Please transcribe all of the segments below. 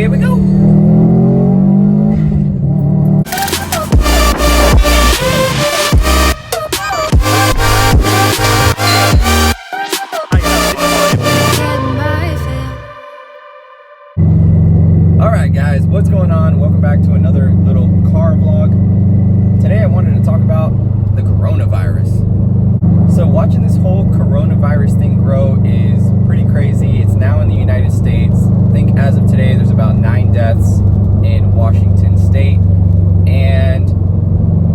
Here we go. Alright guys, what's going on? Welcome back to another little car vlog. Today I wanted to talk about the coronavirus. So watching this whole coronavirus thing grow is pretty crazy. It's now in the United States. I think as of today there's about 9 deaths in Washington State. And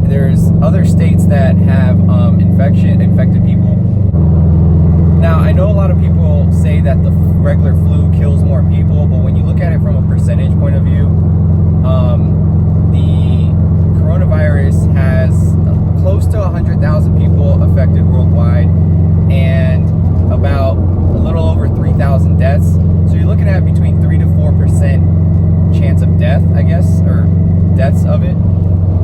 there's other states that have infected people. Now, I know a lot of people say that the regular flu kills more people, but when you look at it from a percentage point of view, the coronavirus has close to 100,000 people affected worldwide and about a little over 3,000 deaths. So you're looking at between 3 to 4% chance of death, I guess, or deaths of it.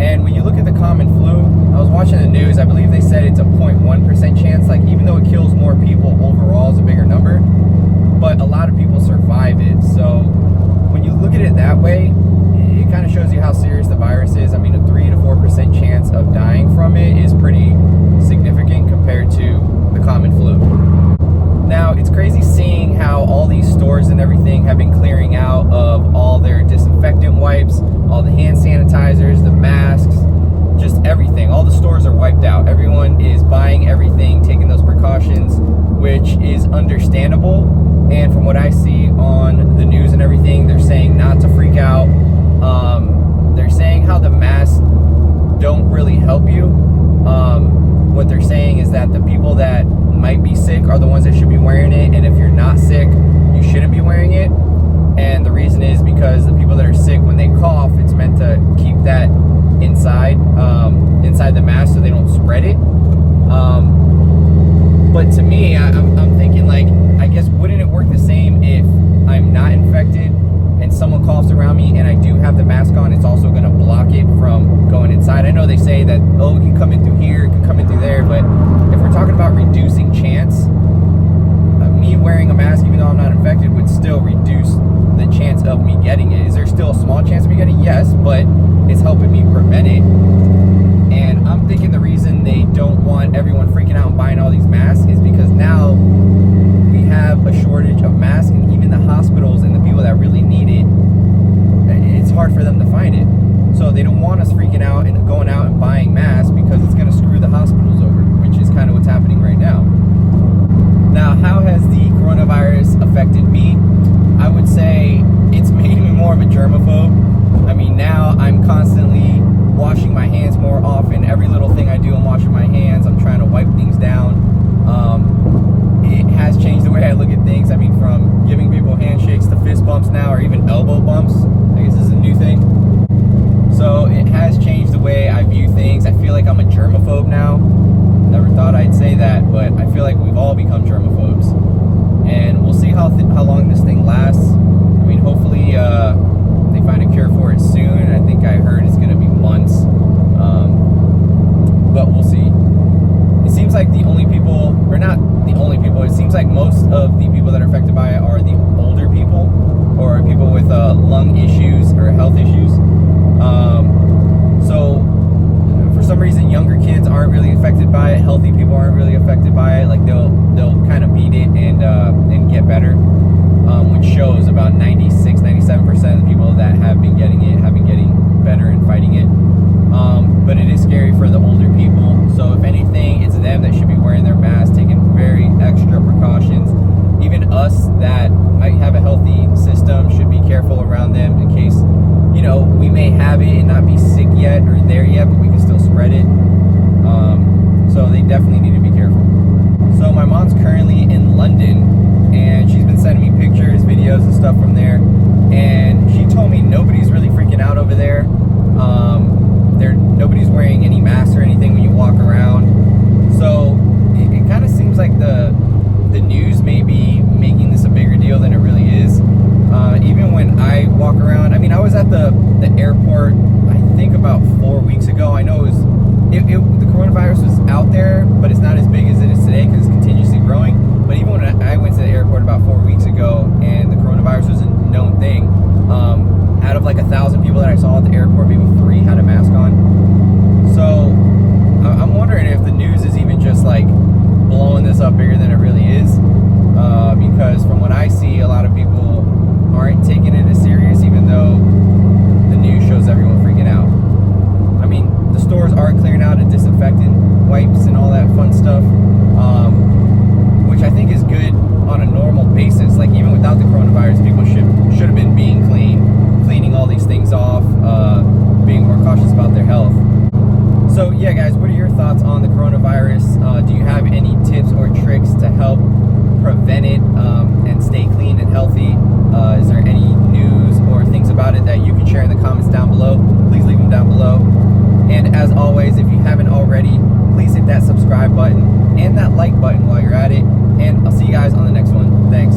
And when you look at the common flu, I was watching the news, I believe they said it's a 0.1% chance, like even though it kills more people overall, it's a bigger number, but a lot of people survive it. So when you look at it that way, it kind of shows you how serious the virus is. I mean, a 3 to 4% chance of dying from it is pretty significant compared to the common flu. Now, it's crazy seeing how all these stores and everything have been clearing out of all their disinfectant wipes, all the hand sanitizers, the masks, just everything. All the stores are wiped out. Everyone is buying everything, taking those precautions, which is understandable. And from what I see on the news and everything, they're saying not to freak out. They're saying how the masks don't really help you. What they're saying is that the people that might be sick are the ones that should be wearing it, and if you're not sick, you shouldn't be wearing it. And the reason is because the people that are sick, when they cough, it's meant to keep that inside the mask so they don't spread it. But to me, I'm thinking, like, I guess wouldn't it work the same if I'm not infected and someone coughs around me and I do have the mask on? It's also going to block it from going inside. I know they say that, oh, it can come in through here, it can come in through there, but if we're talking about reducing chance, me wearing a mask, even though I'm not infected, would still reduce the chance of me getting it. Is there still a small chance of me getting it? Yes, but it's helping me prevent it. And I'm thinking the reason they don't want everyone freaking out and buying all these masks is because now we have a shortage of masks, and even the hospitals and the people that really need it, it's hard for them to find it. So they don't want us freaking out and going out and buying masks because it's going to screw the hospitals over, which is kind of what's happening right now. Now, how has the coronavirus affected me? I would say it's made me more of a germaphobe. I mean, now I'm constantly washing my hands more often. Every little thing I do, I'm washing my hands. I'm trying to wipe things down. It has changed the way I look at things. I mean, from giving people handshakes to fist bumps now, or even elbow bumps. I guess this is a new thing. So it has changed the way I view things. I feel like I'm a germaphobe now. Never thought I'd say that, but I feel like we've all become germaphobes. And we'll see how long this thing lasts. I mean, hopefully they find a cure for it soon. I think I heard it's going to be months. But we'll see. It seems like the only people, or not the only people, it seems like most of the people that are affected by it are the older people, or people with lung issues or health issues. So for some reason, younger kids aren't really affected by it. Healthy people aren't really affected by it. Like they'll kind of beat it and get better, which shows about 96-97% of the people that have been getting it have been getting better and fighting it. But it is scary for the older people. So if anything, it's them that should be wearing their masks, taking very extra precautions. Even us that might have a healthy system should be careful around them in case, you know, we may have it and not be sick yet or there yet, but we can still spread it. So they definitely need to be careful. So my mom's currently in London, and she's been sending me pictures, videos, and stuff from there. And she told me nobody's really freaking out over there. Nobody's wearing any masks or anything when you walk around. So it kind of seems like the news may be making this a bigger deal than it really is. Even when I walk around, I mean, I was at the airport, I think about 4 weeks ago. I know the coronavirus was out there, but it's not as big as it is today because it's continuously growing. But even when I went to the airport about 4 weeks ago and the coronavirus was a known thing, out of like 1,000 people that I saw at the airport, maybe 3 had a mask on. So I'm wondering if the news is even just like blowing this up bigger than it really is, because from what I see, a lot of people aren't taking it as serious, even though the news shows everyone freaking out. I mean, the stores are clearing out of disinfectant wipes and all that fun stuff, which I think is good on a normal basis. Like even without the coronavirus, people should have been being cleaning all these things off, being more cautious about their health. So yeah, guys, what are your thoughts on the coronavirus? Do you have any tips or tricks to help prevent it and stay clean and healthy? Is there any news or things about it that you can share in the comments down below? Please leave them down below. And as always, if you haven't already, please hit that subscribe button and that like button while you're at it. And I'll see you guys on the next one. Thanks.